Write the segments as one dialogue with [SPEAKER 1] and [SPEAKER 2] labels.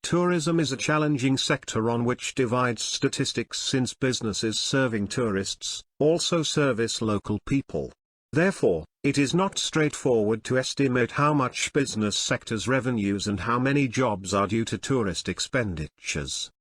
[SPEAKER 1] Tourism is a challenging sector on which divides statistics since businesses serving tourists also service local people. Therefore, it is not straightforward to estimate how much business sector's revenues and how many jobs are due to tourist expenditures.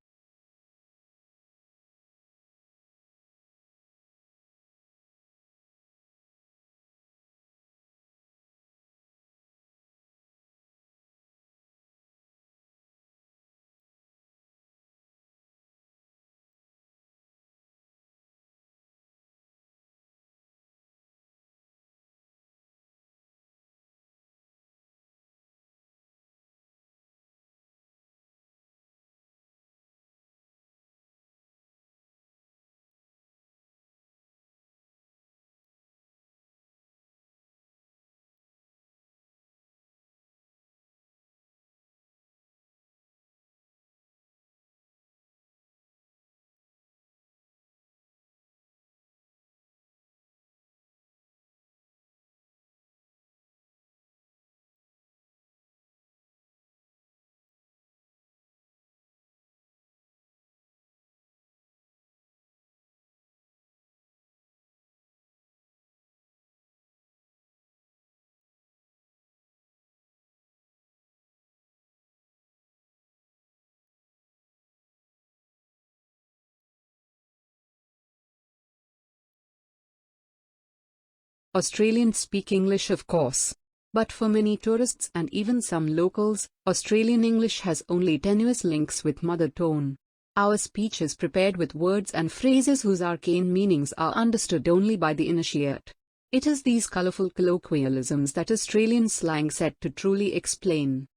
[SPEAKER 2] Australians speak English, of course. But for many tourists and even some locals, Australian English has only tenuous links with mother tongue. Our speech is prepared with words and phrases whose arcane meanings are understood only by the initiate. It is these colourful colloquialisms that Australian slang set to truly explain.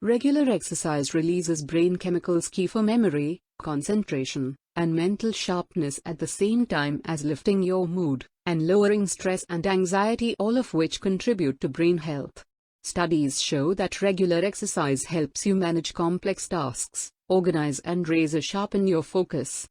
[SPEAKER 2] Regular exercise releases brain chemicals key for memory, concentration, and mental sharpness at the same time as lifting your mood and lowering stress and anxiety, all of which contribute to brain health. Studies show that regular exercise helps you manage complex tasks, organize and razor sharpen your focus.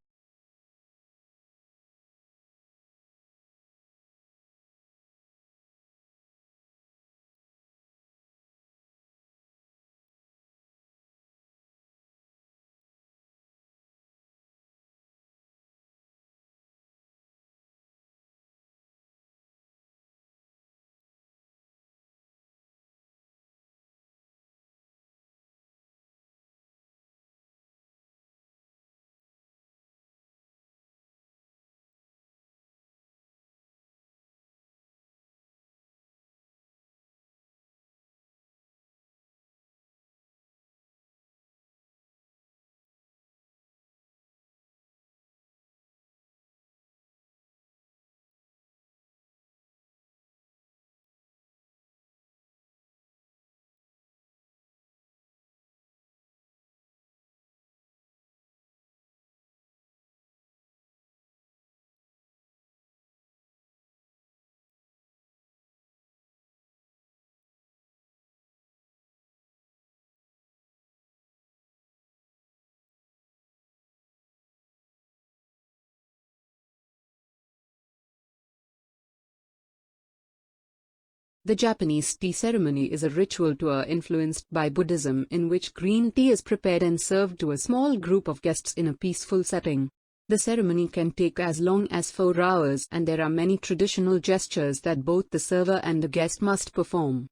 [SPEAKER 2] The Japanese tea ceremony is a ritual tour influenced by Buddhism in which green tea is prepared and served to a small group of guests in a peaceful setting. The ceremony can take as long as 4 hours and there are many traditional gestures that both the server and the guest must perform.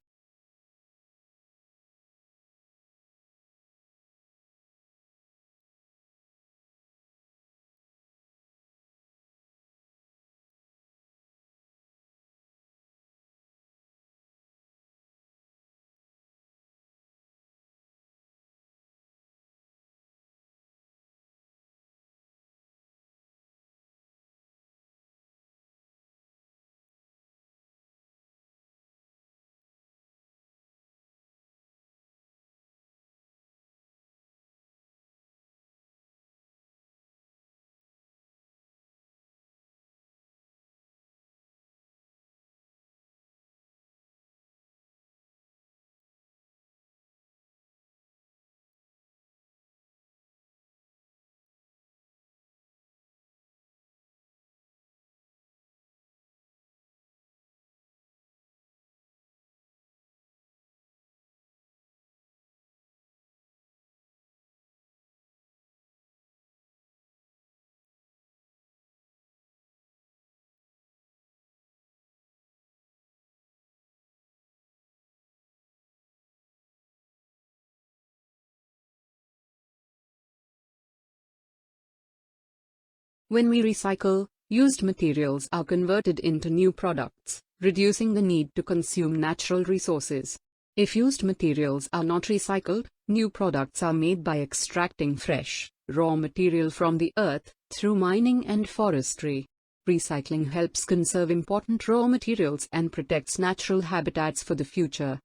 [SPEAKER 2] When we recycle, used materials are converted into new products, reducing the need to consume natural resources. If used materials are not recycled, new products are made by extracting fresh, raw material from the earth, through mining and forestry. Recycling helps conserve important raw materials and protects natural habitats for the future.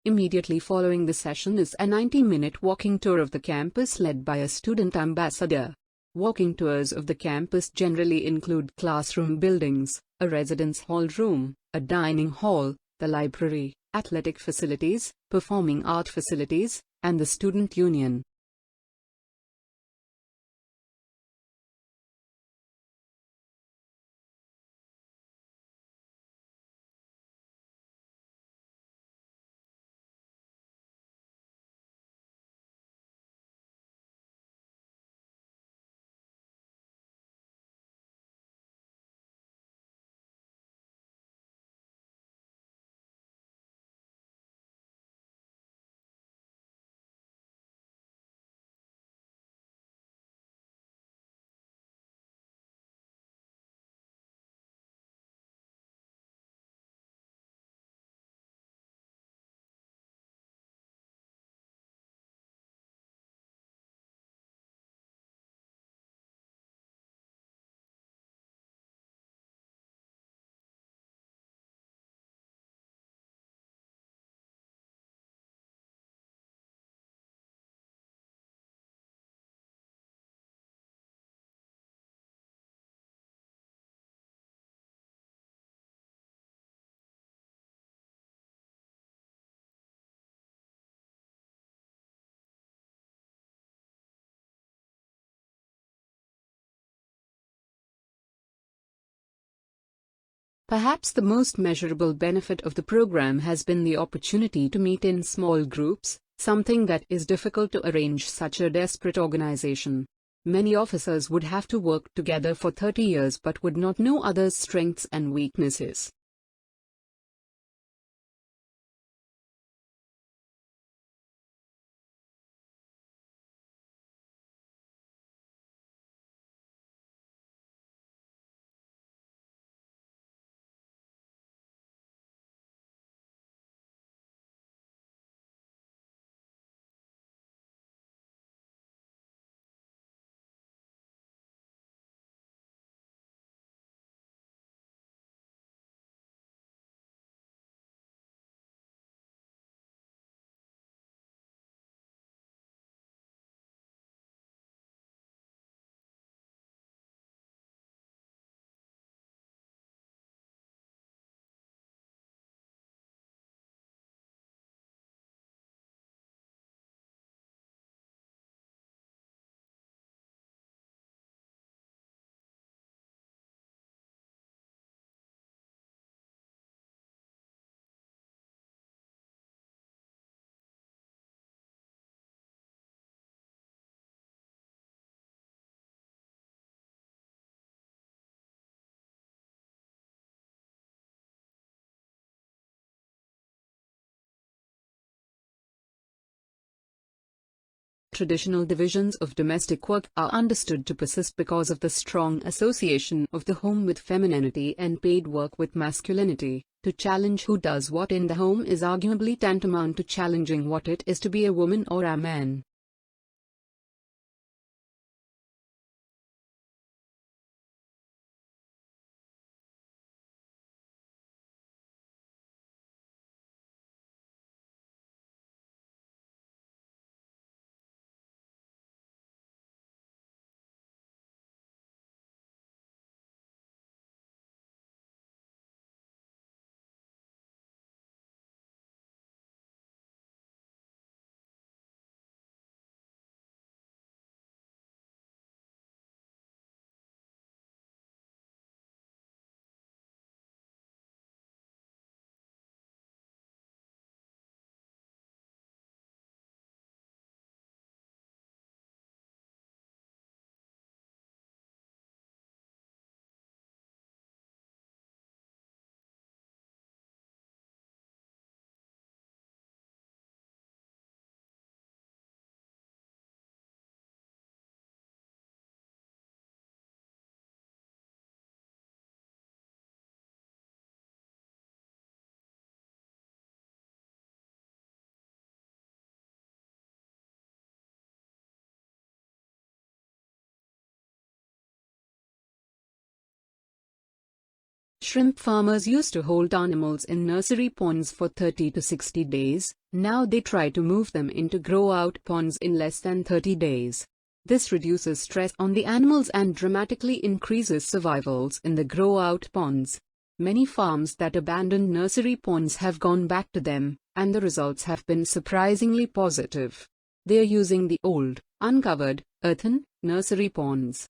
[SPEAKER 2] Immediately following the session is a 90-minute walking tour of the campus led by a student ambassador. Walking tours of the campus generally include classroom buildings, a residence hall room, a dining hall, the library, athletic facilities, performing art facilities, and the student union. Perhaps the most measurable benefit of the program has been the opportunity to meet in small groups, something that is difficult to arrange such a desperate organization. Many officers would have to work together for 30 years but would not know others' strengths and weaknesses. Traditional divisions of domestic work are understood to persist because of the strong association of the home with femininity and paid work with masculinity. To challenge who does what in the home is arguably tantamount to challenging what it is to be a woman or a man. Shrimp farmers used to hold animals in nursery ponds for 30 to 60 days, now they try to move them into grow-out ponds in less than 30 days. This reduces stress on the animals and dramatically increases survivals in the grow-out ponds. Many farms that abandoned nursery ponds have gone back to them, and the results have been surprisingly positive. They are using the old, uncovered, earthen, nursery ponds.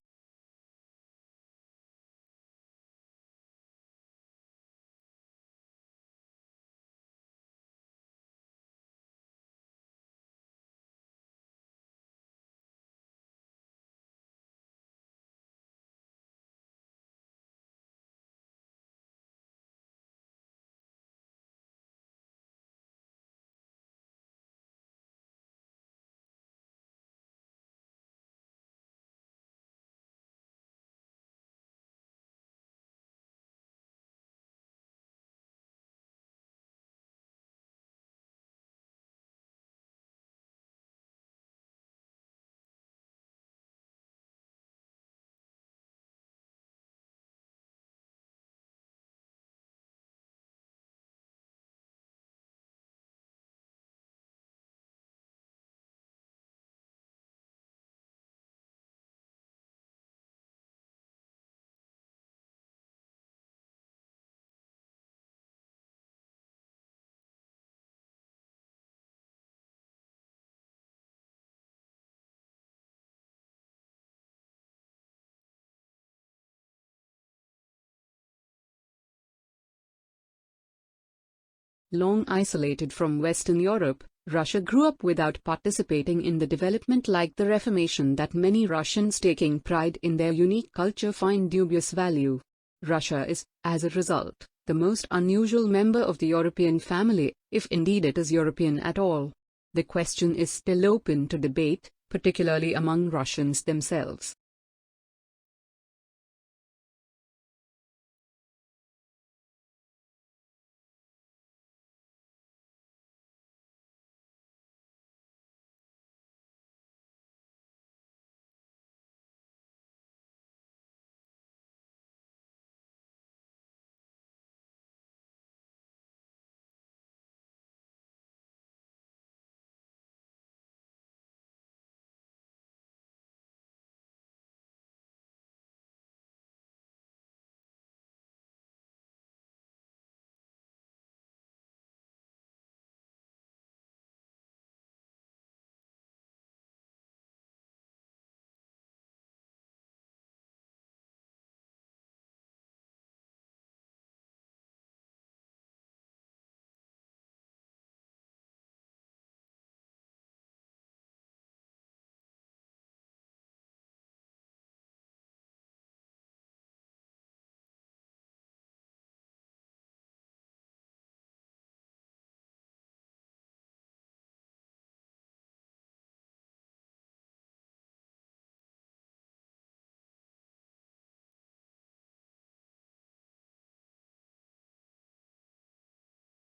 [SPEAKER 2] Long isolated from Western Europe, Russia grew up without participating in the development like the Reformation that many Russians taking pride in their unique culture find dubious value. Russia is, as a result, the most unusual member of the European family, if indeed it is European at all. The question is still open to debate, particularly among Russians themselves.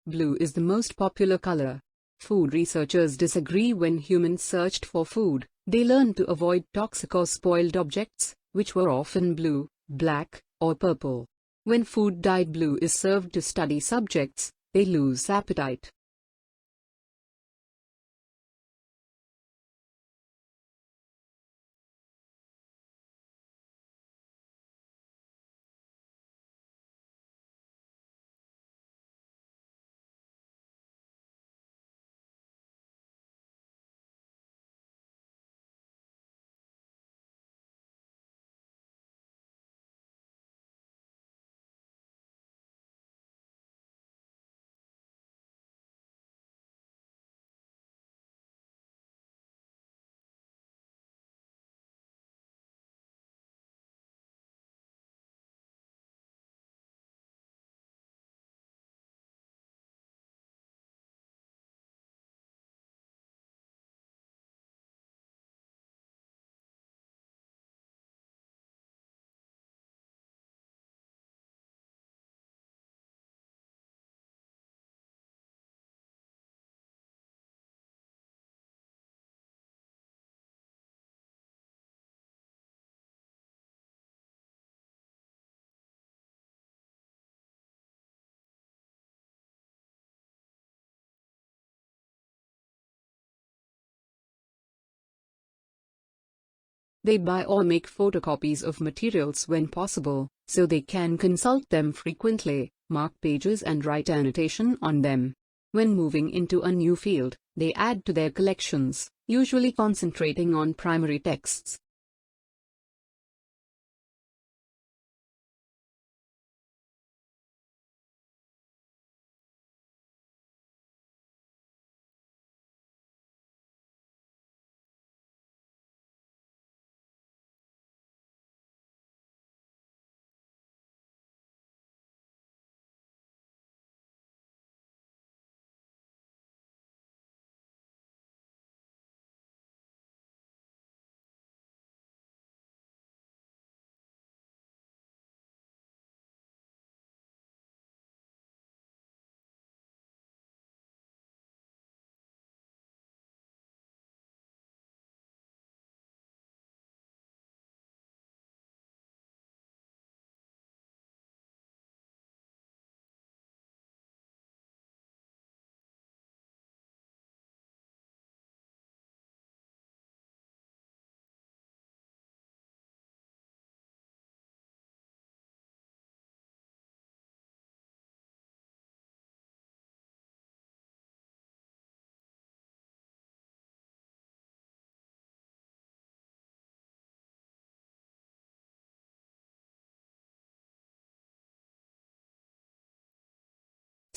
[SPEAKER 2] Blue is the most popular color. Food researchers disagree. When humans searched for food, they learned to avoid toxic or spoiled objects, which were often blue, black, or purple. When food dyed blue is served to study subjects, they lose appetite. They buy or make photocopies of materials when possible, so they can consult them frequently, mark pages and write annotation on them. When moving into a new field, they add to their collections, usually concentrating on primary texts.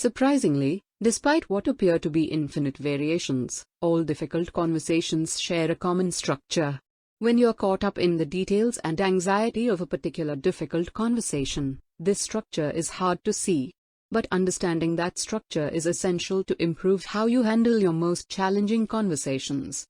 [SPEAKER 2] Surprisingly, Despite what appear to be infinite variations, all difficult conversations share a common structure. When you're caught up in the details and anxiety of a particular difficult conversation, this structure is hard to see. But understanding that structure is essential to improve how you handle your most challenging conversations.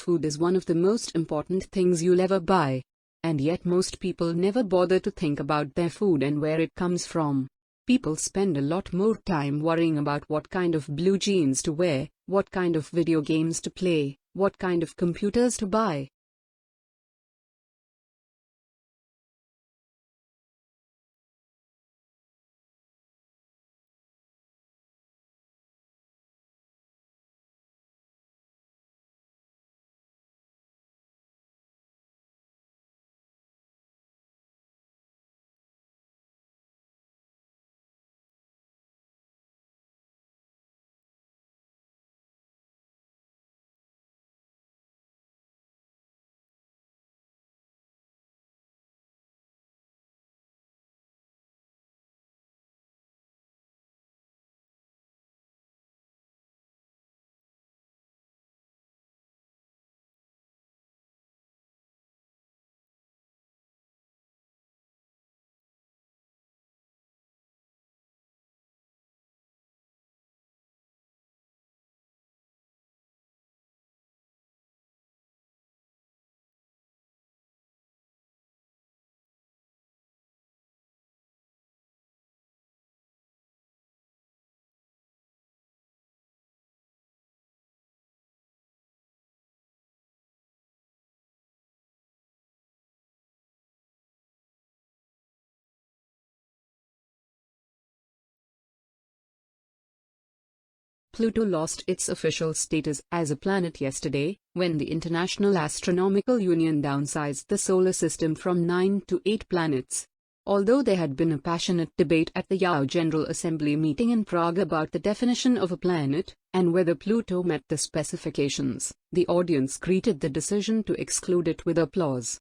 [SPEAKER 2] Food is one of the most important things you'll ever buy. And yet most people never bother to think about their food and where it comes from. People spend a lot more time worrying about what kind of blue jeans to wear, what kind of video games to play, what kind of computers to buy. Pluto lost its official status as a planet yesterday, when the International Astronomical Union downsized the solar system from 9 to 8 planets. Although there had been a passionate debate at the IAO General Assembly meeting in Prague about the definition of a planet, and whether Pluto met the specifications, the audience greeted the decision to exclude it with applause.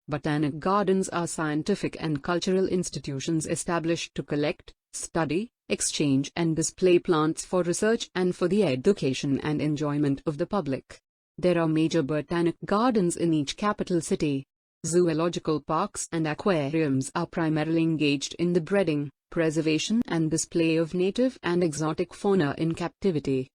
[SPEAKER 2] Botanic gardens are scientific and cultural institutions established to collect, study, exchange and display plants for research and for the education and enjoyment of the public. There are major botanic gardens in each capital city. Zoological parks and aquariums are primarily engaged in the breeding, preservation and display of native and exotic fauna in captivity.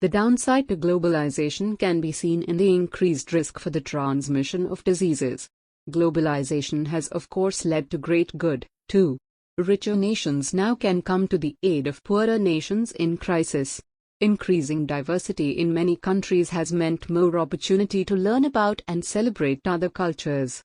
[SPEAKER 2] The downside to globalization can be seen in the increased risk for the transmission of diseases. Globalization has of course led to great good, too. Richer nations now can come to the aid of poorer nations in crisis. Increasing diversity in many countries has meant more opportunity to learn about and celebrate other cultures.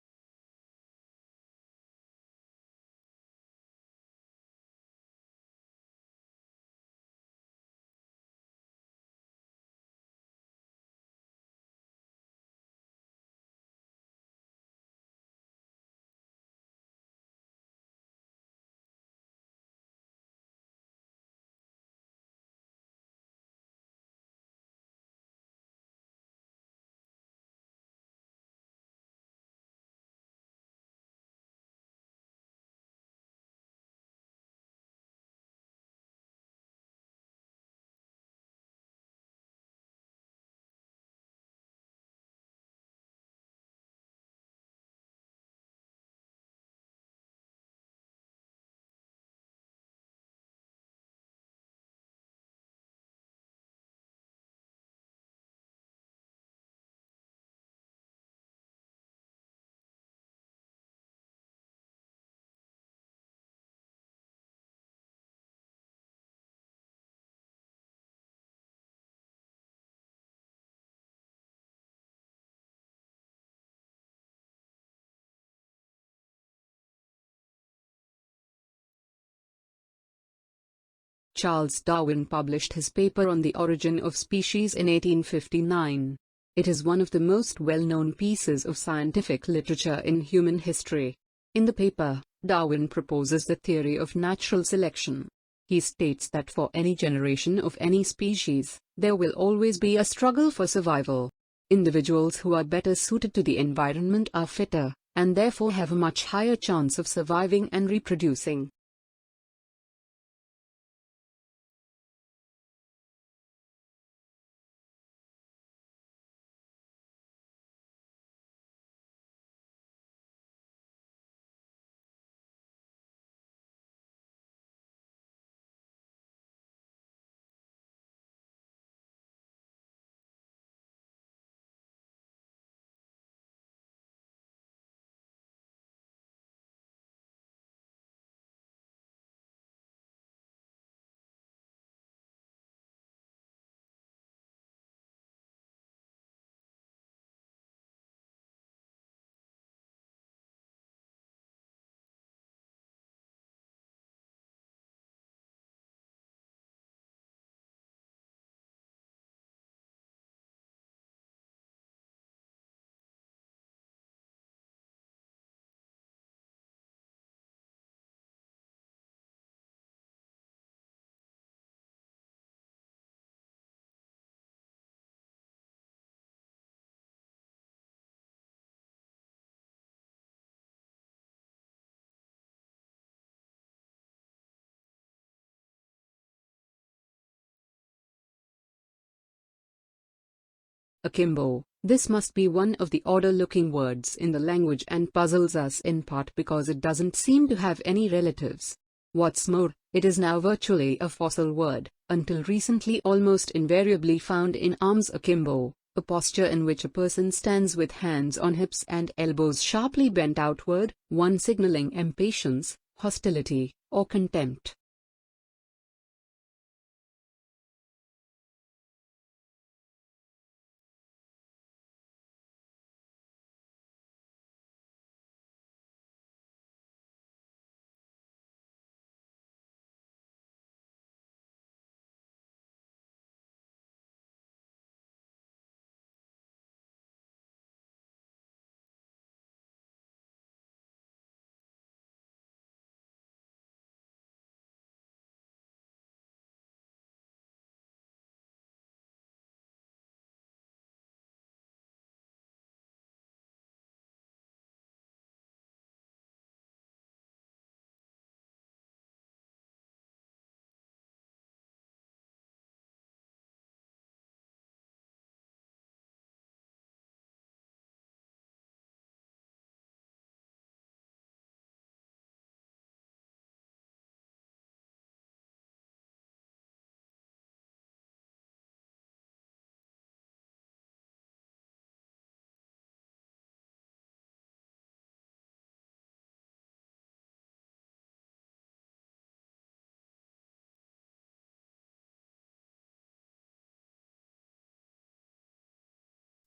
[SPEAKER 2] Charles Darwin published his paper on the origin of species in 1859. It is one of the most well-known pieces of scientific literature in human history. In the paper, Darwin proposes the theory of natural selection. He states that for any generation of any species, there will always be a struggle for survival. Individuals who are better suited to the environment are fitter, and therefore have a much higher chance of surviving and reproducing. Akimbo. This must be one of the odder-looking words in the language and puzzles us in part because it doesn't seem to have any relatives. What's more, it is now virtually a fossil word, until recently almost invariably found in arms akimbo, a posture in which a person stands with hands on hips and elbows sharply bent outward, one signaling impatience, hostility, or contempt.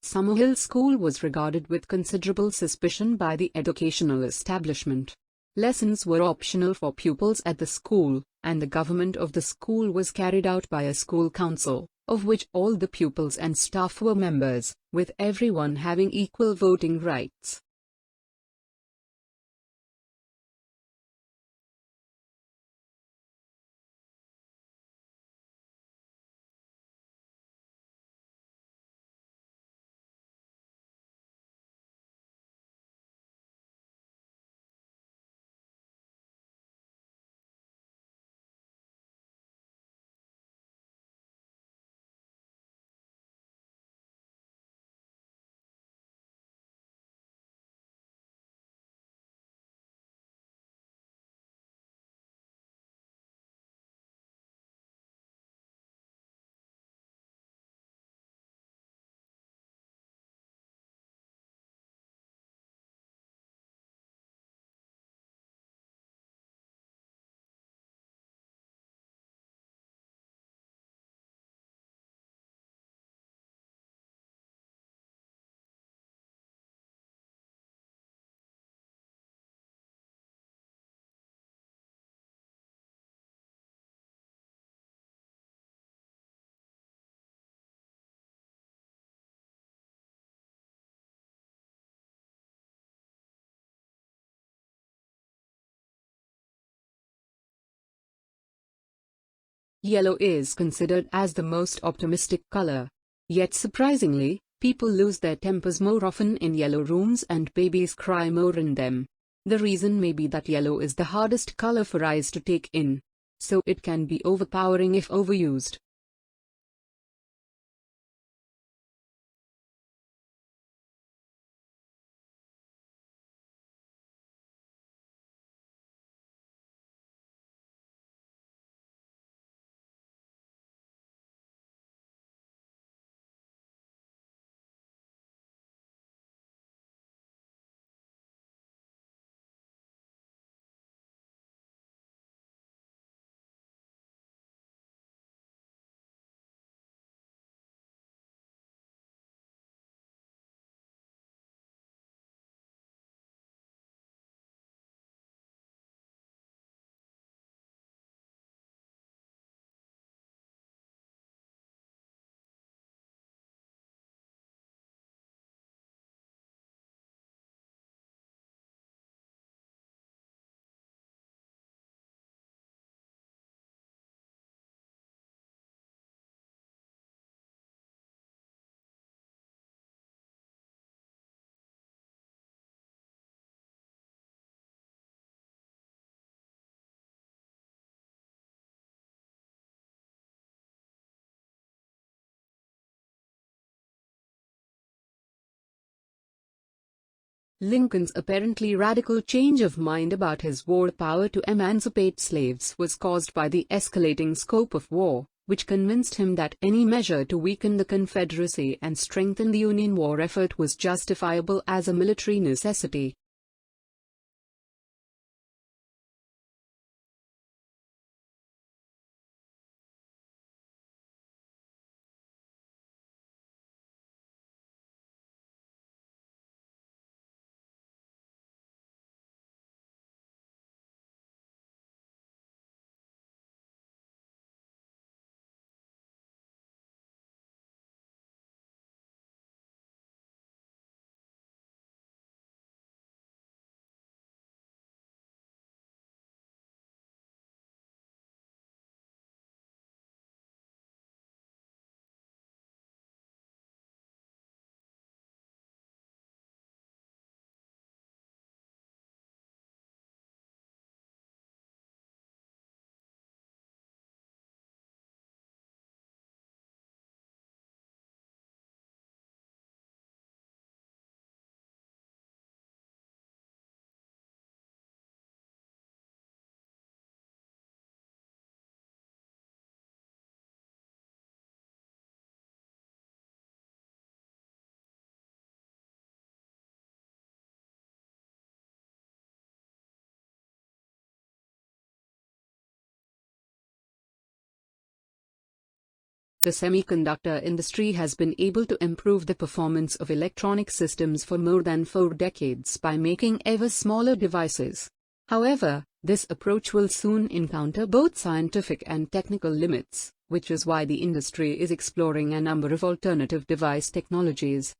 [SPEAKER 2] Summerhill School was regarded with considerable suspicion by the educational establishment. Lessons were optional for pupils at the school, and the government of the school was carried out by a school council, of which all the pupils and staff were members, with everyone having equal voting rights. Yellow is considered as the most optimistic color. Yet surprisingly, people lose their tempers more often in yellow rooms and babies cry more in them. The reason may be that yellow is the hardest color for eyes to take in, so it can be overpowering if overused. Lincoln's apparently radical change of mind about his war power to emancipate slaves was caused by the escalating scope of war, which convinced him that any measure to weaken the Confederacy and strengthen the Union war effort was justifiable as a military necessity. The semiconductor industry has been able to improve the performance of electronic systems for more than 4 decades by making ever smaller devices. However, this approach will soon encounter both scientific and technical limits, which is why the industry is exploring a number of alternative device technologies.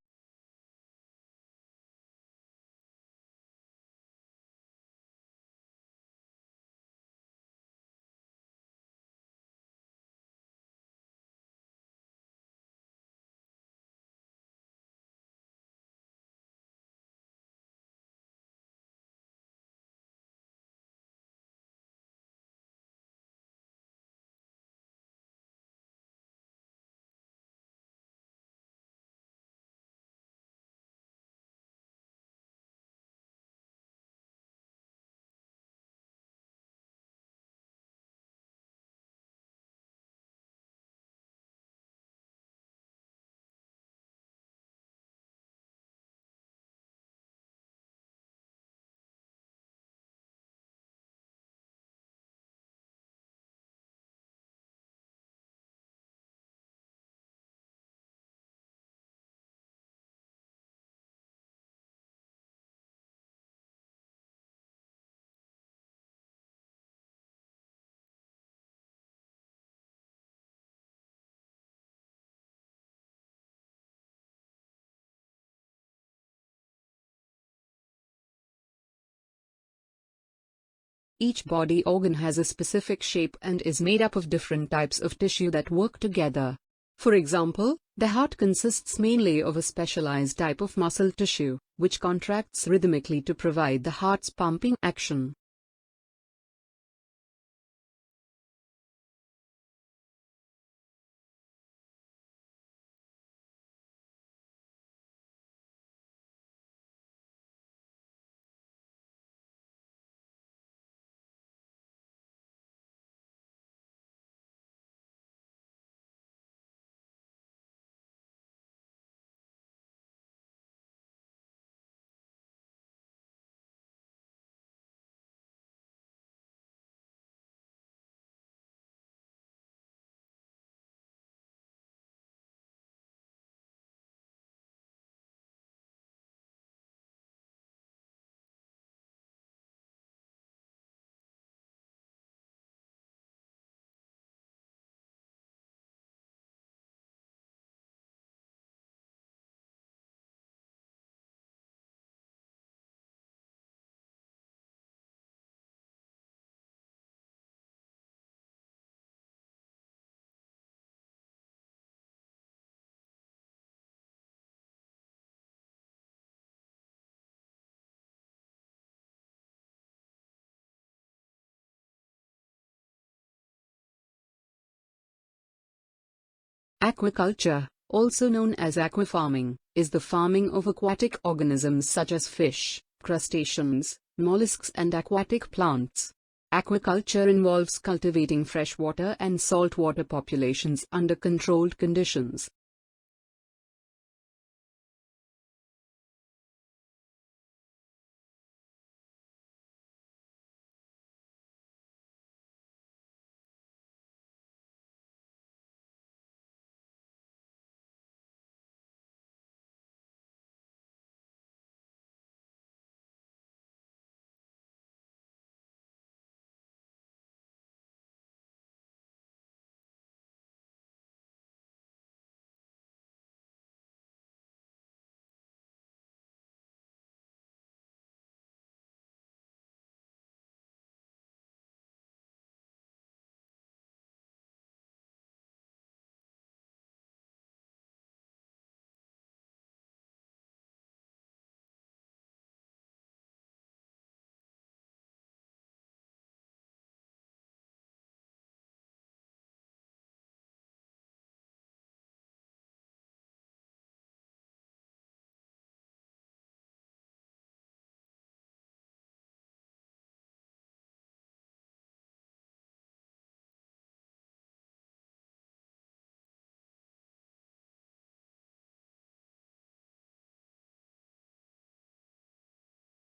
[SPEAKER 2] Each body organ has a specific shape and is made up of different types of tissue that work together. For example, the heart consists mainly of a specialized type of muscle tissue, which contracts rhythmically to provide the heart's pumping action. Aquaculture, also known as aquafarming, is the farming of aquatic organisms such as fish, crustaceans, mollusks and aquatic plants. Aquaculture involves cultivating freshwater and saltwater populations under controlled conditions.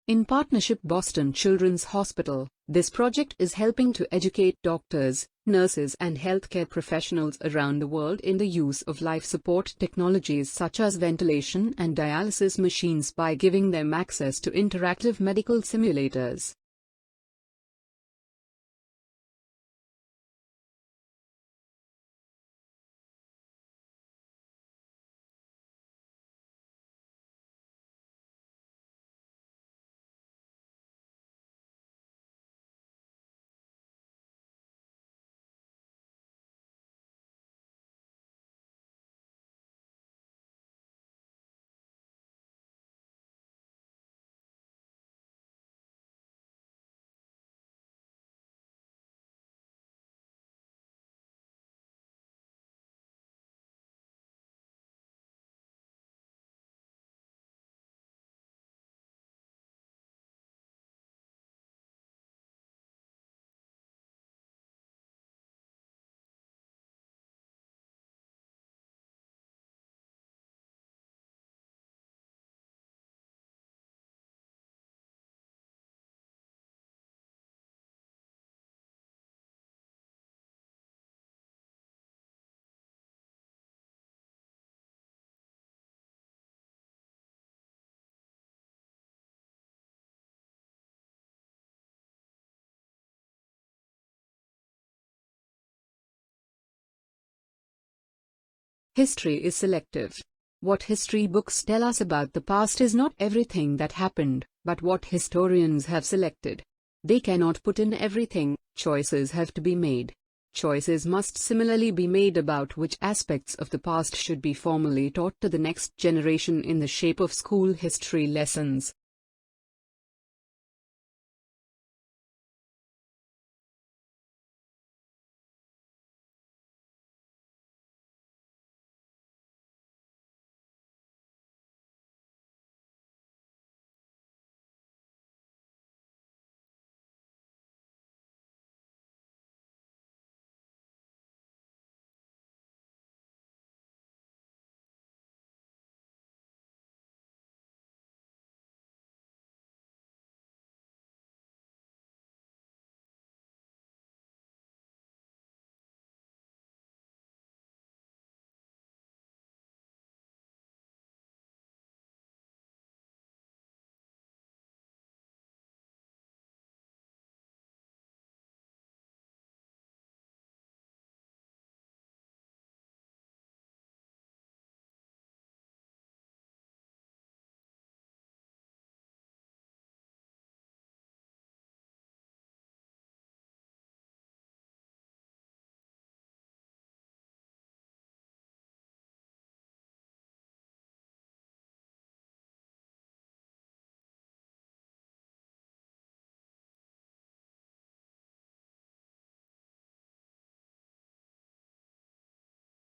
[SPEAKER 2] In partnership Boston Children's Hospital, this project is helping to educate doctors, nurses and healthcare professionals around the world in the use of life support technologies such as ventilation and dialysis machines by giving them access to interactive medical simulators. History is selective. What history books tell us about the past is not everything that happened, but what historians have selected. They cannot put in everything, choices have to be made. Choices must similarly be made about which aspects of the past should be formally taught to the next generation in the shape of school history lessons.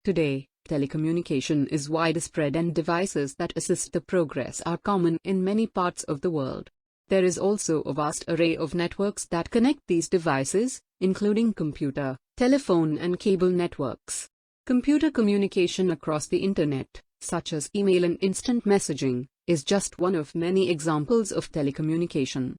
[SPEAKER 2] Today, telecommunication is widespread and devices that assist the progress are common in many parts of the world. There is also a vast array of networks that connect these devices, including computer, telephone and cable networks. Computer communication across the internet, such as email and instant messaging, is just one of many examples of telecommunication.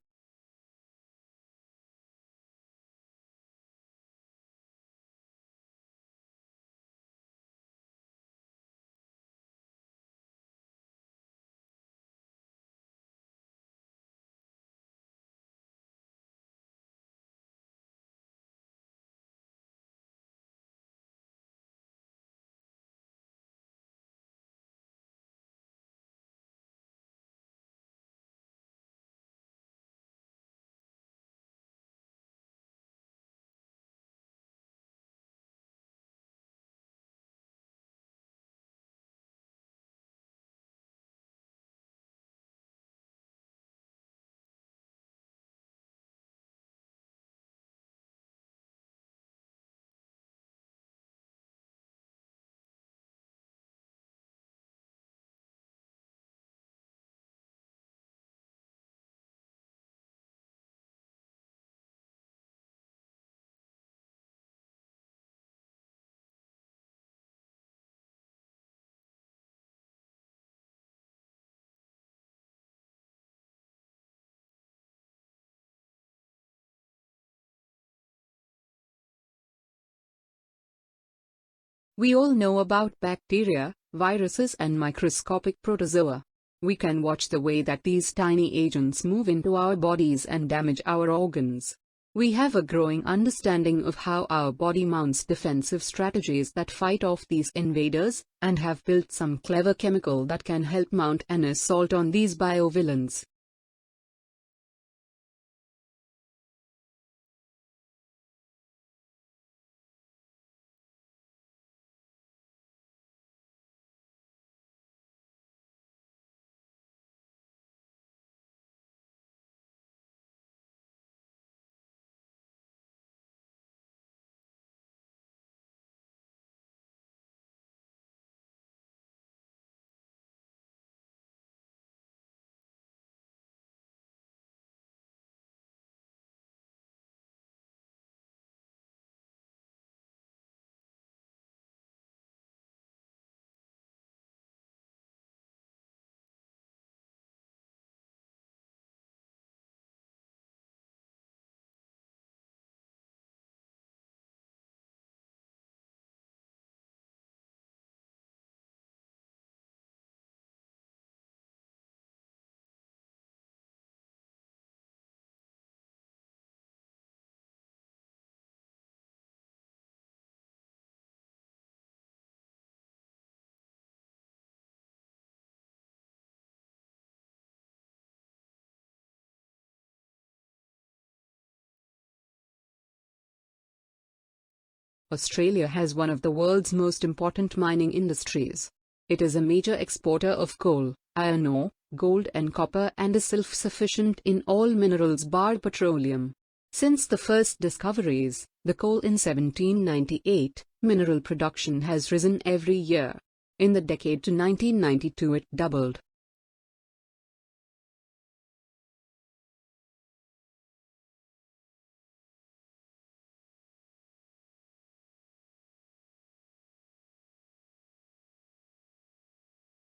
[SPEAKER 2] We all know about bacteria, viruses and microscopic protozoa. We can watch the way that these tiny agents move into our bodies and damage our organs. We have a growing understanding of how our body mounts defensive strategies that fight off these invaders, and have built some clever chemical that can help mount an assault on these biovillains. Australia has one of the world's most important mining industries. It is a major exporter of coal, iron ore, gold and copper, and is self-sufficient in all minerals bar petroleum. Since the first discoveries, the coal in 1798, mineral production has risen every year. In the decade to 1992 it doubled.